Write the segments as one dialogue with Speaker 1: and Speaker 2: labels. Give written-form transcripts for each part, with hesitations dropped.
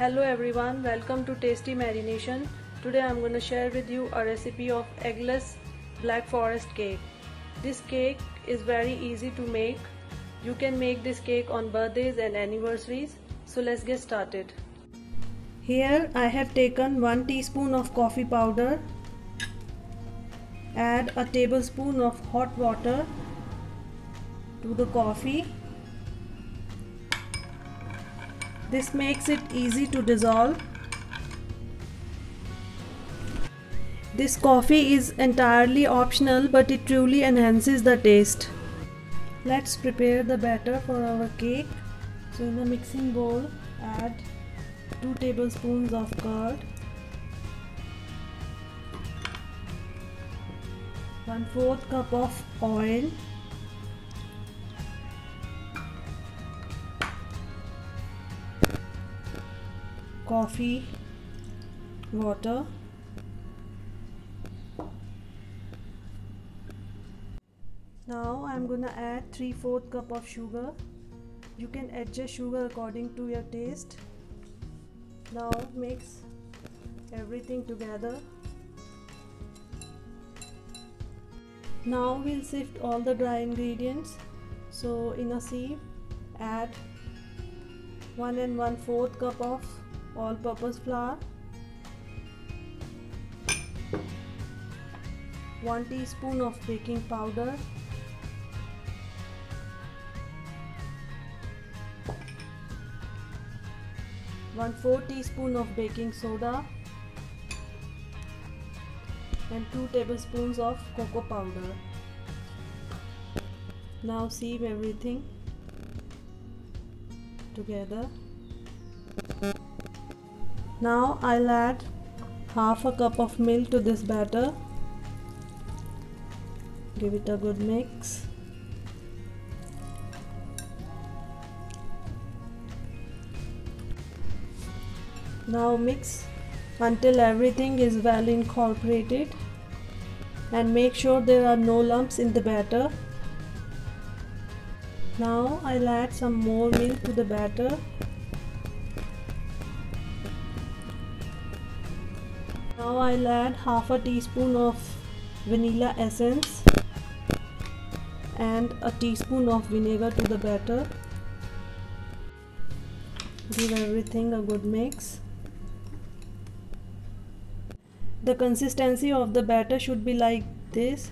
Speaker 1: Hello everyone, welcome to Tasty Marination. Today I'm going to share with you a recipe of eggless black forest cake. This cake is very easy to make. You can make this cake on birthdays and anniversaries. So let's get started. Here I have taken 1 teaspoon of coffee powder. Add a tablespoon of hot water to the coffee. This makes it easy to dissolve. This coffee is entirely optional, but it truly enhances the taste. Let's prepare the batter for our cake. So in a mixing bowl, add 2 tablespoons of curd, 1/4 cup of oil, coffee, water, now I'm gonna add 3/4 cup of sugar. You can adjust sugar according to your taste. Now mix everything together. Now we'll sift all the dry ingredients. So in a sieve, add 1 1/4 cup of all-purpose flour, 1 teaspoon of baking powder, 1/4 teaspoon of baking soda, and 2 tablespoons of cocoa powder. Now sieve everything together. Now I'll add 1/2 cup of milk to this batter. Give it a good mix. Now mix until everything is well incorporated and make sure there are no lumps in the batter. Now I'll add some more milk to the batter. Now I'll add 1/2 teaspoon of vanilla essence and a teaspoon of vinegar to the batter. Give everything a good mix. The consistency of the batter should be like this.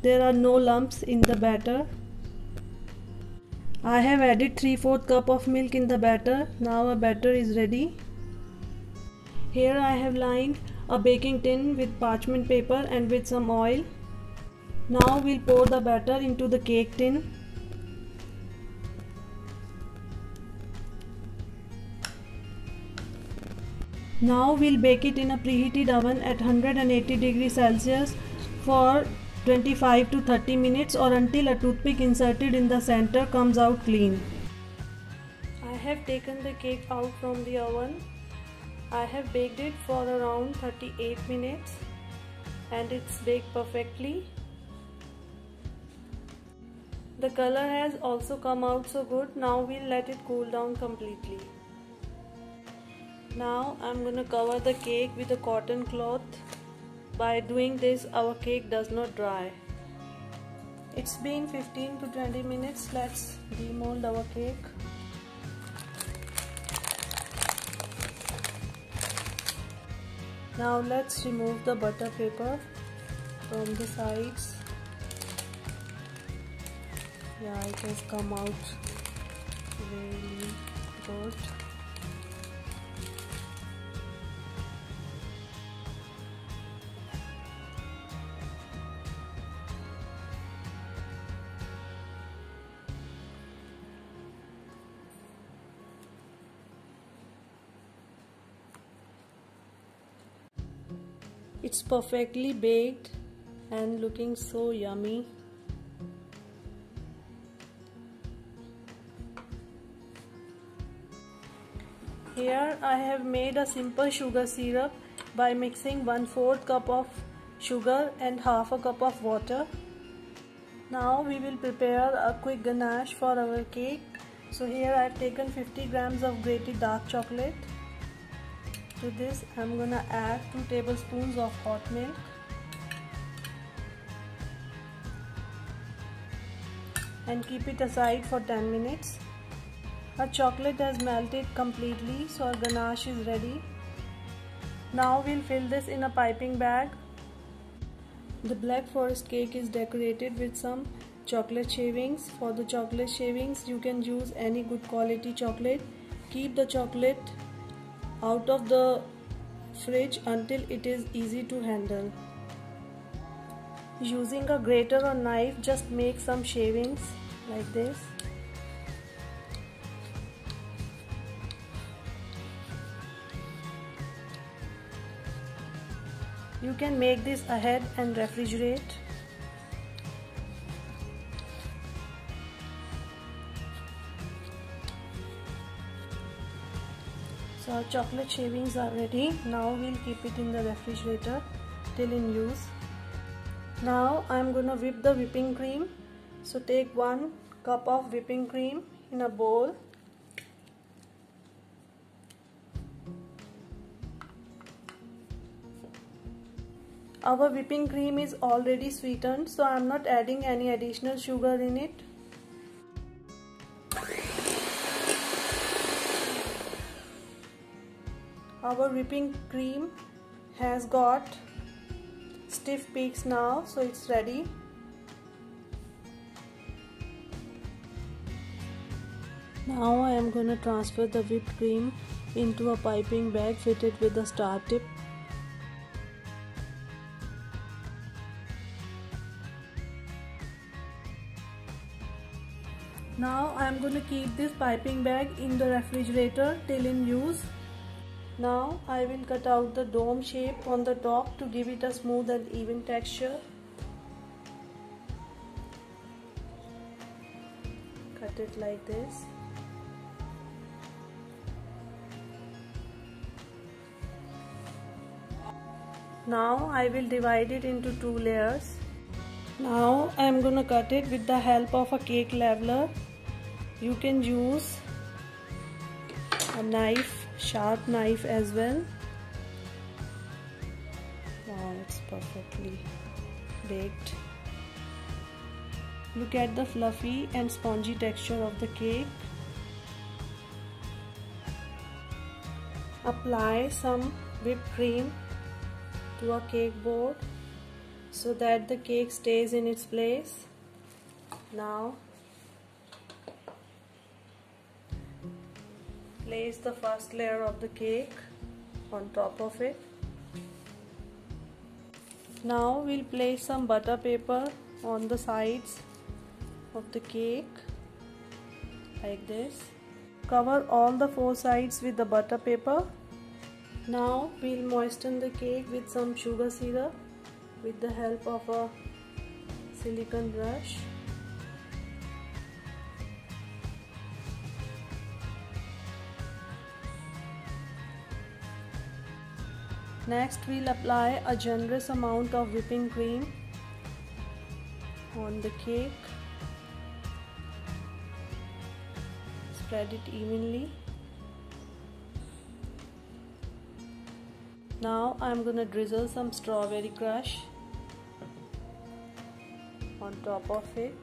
Speaker 1: There are no lumps in the batter. I have added 3/4 cup of milk in the batter. Now our batter is ready. Here I have lined a baking tin with parchment paper and with some oil. Now we'll pour the batter into the cake tin. Now we'll bake it in a preheated oven at 180 degrees Celsius for 25 to 30 minutes or until a toothpick inserted in the center comes out clean. I have taken the cake out from the oven. I have baked it for around 38 minutes and it's baked perfectly. The color has also come out so good. Now we'll let it cool down completely. Now I'm gonna cover the cake with a cotton cloth. By doing this, our cake does not dry. It's been 15 to 20 minutes. Let's demold our cake. Now let's remove the butter paper from the sides. Yeah, it has come out really good. It's perfectly baked and looking so yummy. Here I have made a simple sugar syrup by mixing 1/4 cup of sugar and 1/2 cup of water. Now we will prepare a quick ganache for our cake. So here I have taken 50 grams of grated dark chocolate, To this I'm gonna add 2 tablespoons of hot milk. And keep it aside for 10 minutes. Our chocolate has melted completely, so our ganache is ready. Now we'll fill this in a piping bag. The Black Forest cake is decorated with some chocolate shavings. For the chocolate shavings, you can use any good quality chocolate. Keep the chocolate out of the fridge until it is easy to handle. Using a grater or knife, just make some shavings like this. You can make this ahead and refrigerate. So our chocolate shavings are ready. Now we'll keep it in the refrigerator till in use. Now I'm gonna whip the whipping cream. So take 1 cup of whipping cream in a bowl. Our whipping cream is already sweetened, so I'm not adding any additional sugar in it. Our whipping cream has got stiff peaks now, so it's ready. Now I am going to transfer the whipped cream into a piping bag fitted with a star tip. Now I am going to keep this piping bag in the refrigerator till in use. Now I will cut out the dome shape on the top to give it a smooth and even texture. Cut it like this. Now I will divide it into 2 layers. Now I am going to cut it with the help of a cake leveler. You can use a knife, sharp knife as well. Wow, it's perfectly baked. Look at the fluffy and spongy texture of the cake. Apply some whipped cream to a cake board so that the cake stays in its place. Now place the first layer of the cake on top of it. Now we'll place some butter paper on the sides of the cake like this. Cover all the 4 sides with the butter paper. Now we'll moisten the cake with some sugar syrup with the help of a silicone brush. Next we'll apply a generous amount of whipping cream on the cake. Spread it evenly. Now I'm gonna drizzle some strawberry crush on top of it.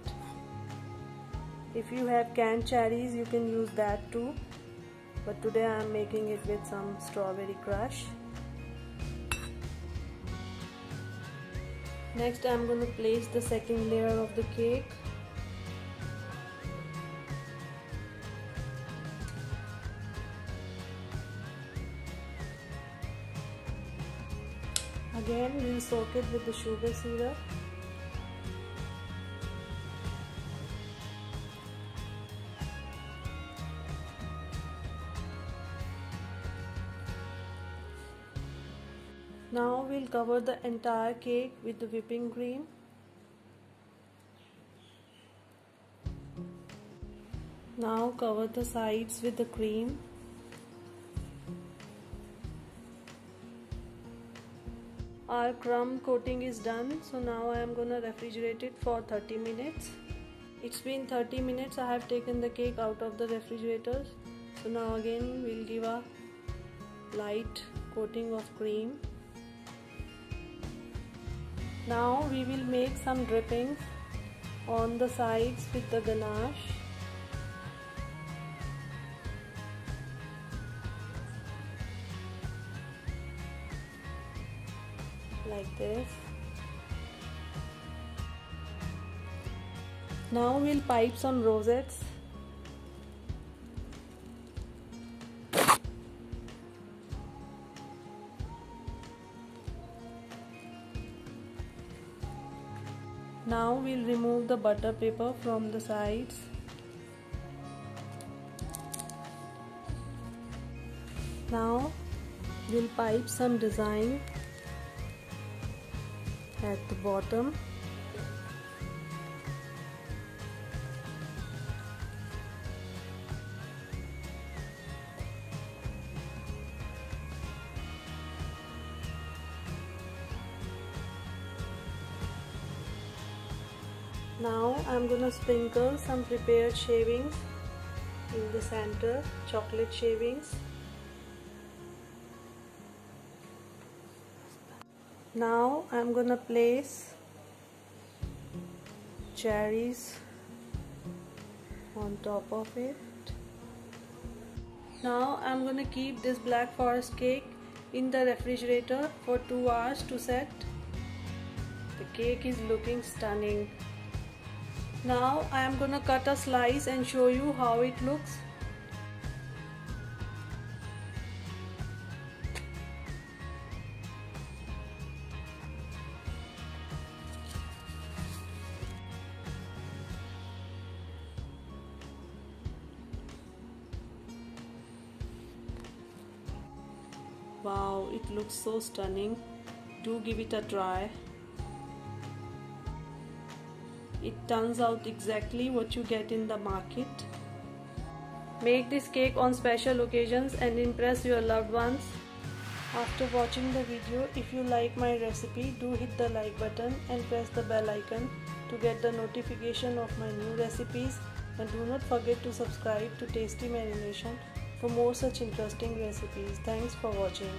Speaker 1: If you have canned cherries, you can use that too, but today I'm making it with some strawberry crush. Next I'm going to place the second layer of the cake. Again we'll soak it with the sugar syrup. Now we'll cover the entire cake with the whipping cream. Now cover the sides with the cream. Our crumb coating is done, so now I am gonna refrigerate it for 30 minutes. It's been 30 minutes. I have taken the cake out of the refrigerator. So now again we'll give a light coating of cream. Now we will make some drippings on the sides with the ganache. Like this. Now we'll pipe some rosettes. Now we'll remove the butter paper from the sides. Now we'll pipe some design at the bottom. Now I'm gonna sprinkle some prepared shavings in the center, chocolate shavings. Now I'm gonna place cherries on top of it. Now I'm gonna keep this Black Forest cake in the refrigerator for 2 hours to set. The cake is looking stunning. Now I am gonna cut a slice and show you how it looks. Wow, it looks so stunning. Do give it a try. It turns out exactly what you get in the market. Make this cake on special occasions and impress your loved ones. After watching the video, if you like my recipe, do hit the like button and press the bell icon to get the notification of my new recipes, and do not forget to subscribe to Tasty Marination for more such interesting recipes. Thanks for watching.